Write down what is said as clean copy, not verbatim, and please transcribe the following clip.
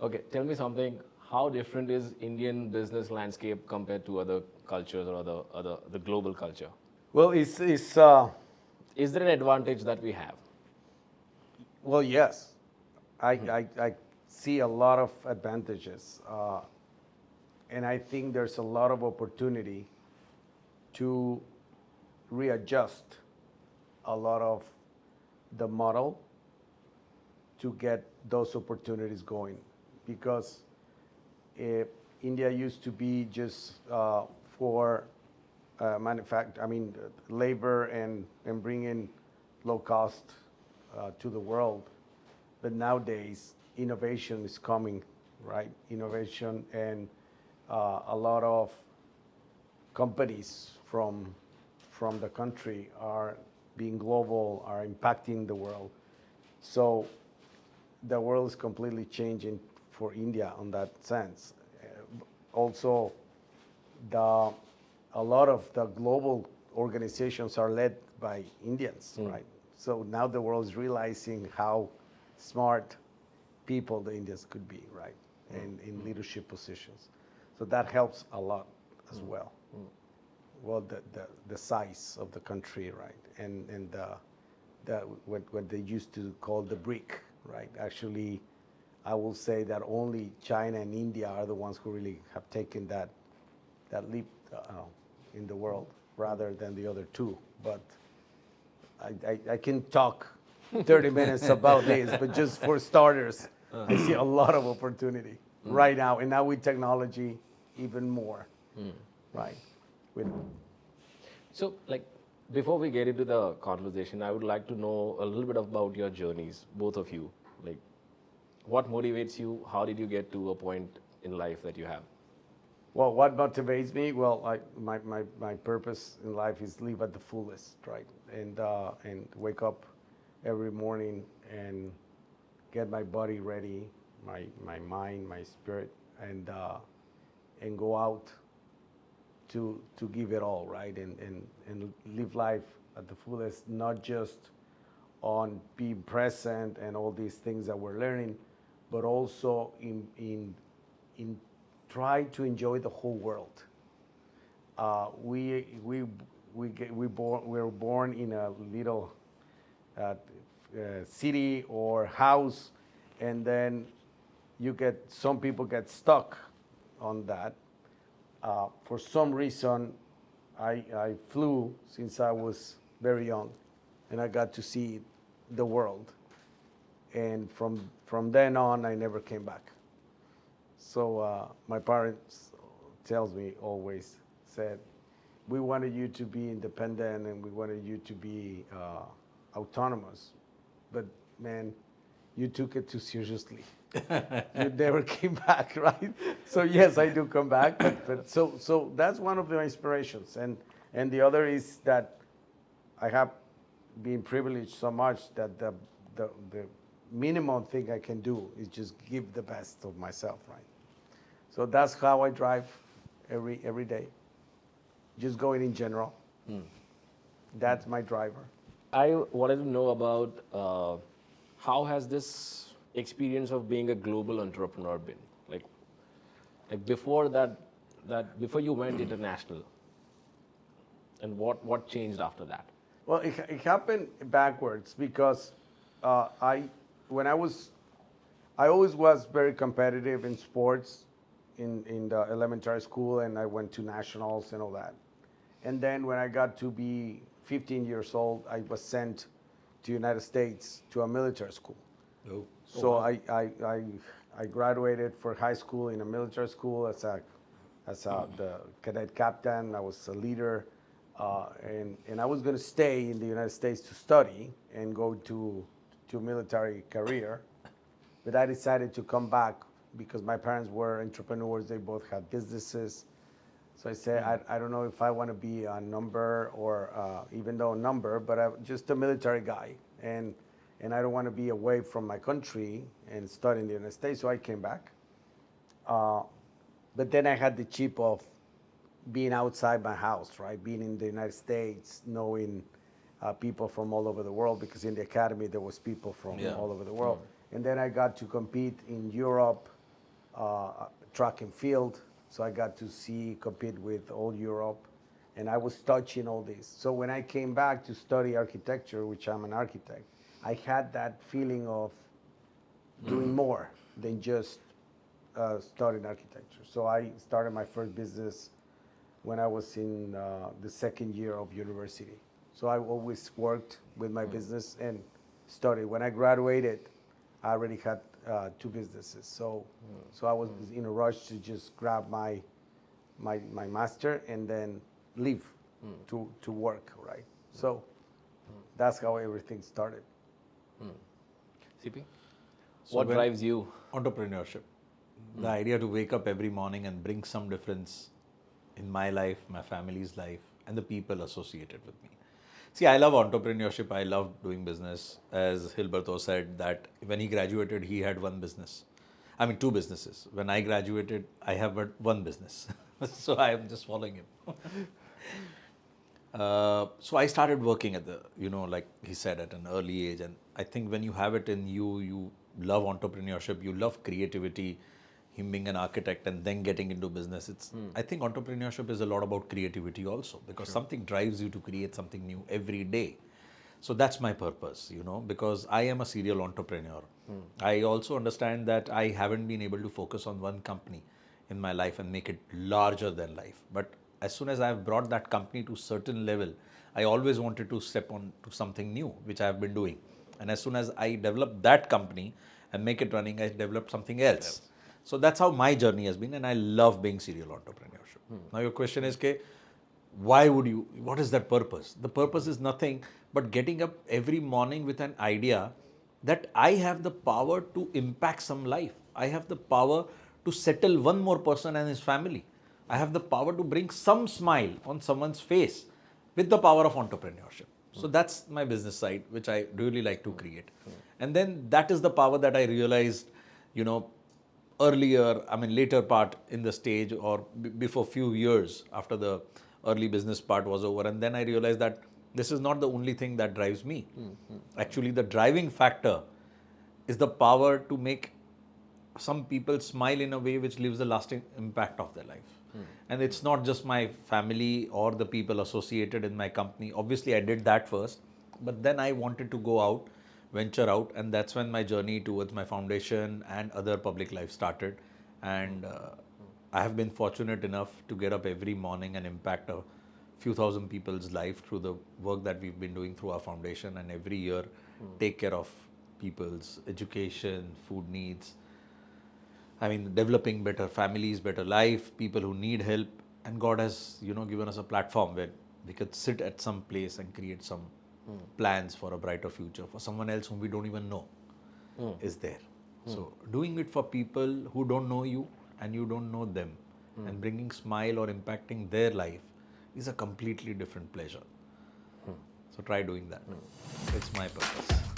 Okay, tell me something. How different is Indian business landscape compared to other cultures or the global culture? Well, Is there an advantage that we have? well, yes. I see a lot of advantages, and I think there's a lot of opportunity to readjust a lot of the model to get those opportunities going, because India used to be just for labor and bring in low cost to the world. But nowadays, innovation is coming, right? Innovation and a lot of companies from the country are being global, are impacting the world. So the world is completely changing for India on that sense. Also, a lot of the global organizations are led by Indians, right? So now the world is realizing how smart people the Indians could be, right? And in leadership positions. So that helps a lot as well. Well, the size of the country, right? And what they used to call the brick, right? Actually, I will say that only China and India are the ones who really have taken that leap in the world, rather than the other two. But I can talk 30 minutes about this, but just for starters, I see a lot of opportunity right now, and now with technology, even more, right? So, like, before we get into the conversation, I would like to know a little bit about your journeys, both of you. Like, what motivates you? How did you get to a point in life that you have? Well, what motivates me? Well, my purpose in life is live at the fullest, right? And wake up every morning and get my body ready, my mind, my spirit, and go out to give it all, right? And live life at the fullest, not just on being present and all these things that we're learning, but also in try to enjoy the whole world. We were born in a little city or house, and then some people get stuck on that. For some reason, I flew since I was very young, and I got to see the world. And from then on, I never came back. So my parents tells me always said, we wanted you to be independent and we wanted you to be autonomous, but man, you took it too seriously. You never came back, right? So yes, I do come back, but so that's one of the inspirations, and the other is that I have been privileged so much that the minimum thing I can do is just give the best of myself, right? So that's how I drive every day. Just going in general. That's my driver. I wanted to know about how has this experience of being a global entrepreneur been? Like before before you went international, and what changed after that? Well, it happened backwards because I always was very competitive in sports in the elementary school, and I went to nationals and all that. And then when I got to be 15 years old, I was sent to United States to a military school. Oh. So I graduated for high school in a military school as the cadet captain. I was a leader, and I was going to stay in the United States to study and go to a military career, but I decided to come back because my parents were entrepreneurs. They both had businesses. So I said, I don't know if I want to be a number or even though a number, but I'm just a military guy. And I don't want to be away from my country and study in the United States. So I came back. But then I had the chip of being outside my house, right? Being in the United States, knowing people from all over the world, because in the academy there was people from all over the world. And then I got to compete in Europe track and field. So I got to compete with all Europe, and I was touching all this. So when I came back to study architecture, which I'm an architect, I had that feeling of doing more than just studying architecture. So I started my first business when I was in the second year of university. So I always worked with my business and studied. When I graduated, I already had two businesses. So I was in a rush to just grab my master and then leave to work, right? So that's how everything started. CP? So What when- drives you? Entrepreneurship. The idea to wake up every morning and bring some difference in my life, my family's life, and the people associated with me. See, I love entrepreneurship. I love doing business. As Gilberto said, that when he graduated, he had one business. I mean, two businesses. When I graduated, I have one business. So I am just following him. So I started working at like he said, at an early age. And I think when you have it in you, you love entrepreneurship, you love creativity, him being an architect and then getting into business. I think entrepreneurship is a lot about creativity also, because something drives you to create something new every day. So that's my purpose, because I am a serial entrepreneur. I also understand that I haven't been able to focus on one company in my life and make it larger than life. But as soon as I've brought that company to a certain level, I always wanted to step on to something new, which I have been doing. And as soon as I develop that company and make it running, I develop something else. So that's how my journey has been, and I love being serial entrepreneurship. Now your question is, what is that purpose? The purpose is nothing but getting up every morning with an idea that I have the power to impact some life. I have the power to settle one more person and his family. I have the power to bring some smile on someone's face with the power of entrepreneurship. So that's my business side, which I really like to create. And then that is the power that I realized, later part in the stage, or before few years after the early business part was over. And then I realized that this is not the only thing that drives me. Actually, the driving factor is the power to make some people smile in a way which leaves a lasting impact of their life. And it's not just my family or the people associated in my company. Obviously, I did that first, but then I wanted to go out, venture out, and that's when my journey towards my foundation and other public life started. And I have been fortunate enough to get up every morning and impact a few thousand people's life through the work that we've been doing through our foundation, and every year take care of people's education, food needs. Developing better families, better life, people who need help. And God has, given us a platform where we could sit at some place and create some plans for a brighter future for someone else whom we don't even know is there. So doing it for people who don't know you and you don't know them, and bringing smile or impacting their life is a completely different pleasure. So try doing that. It's my purpose.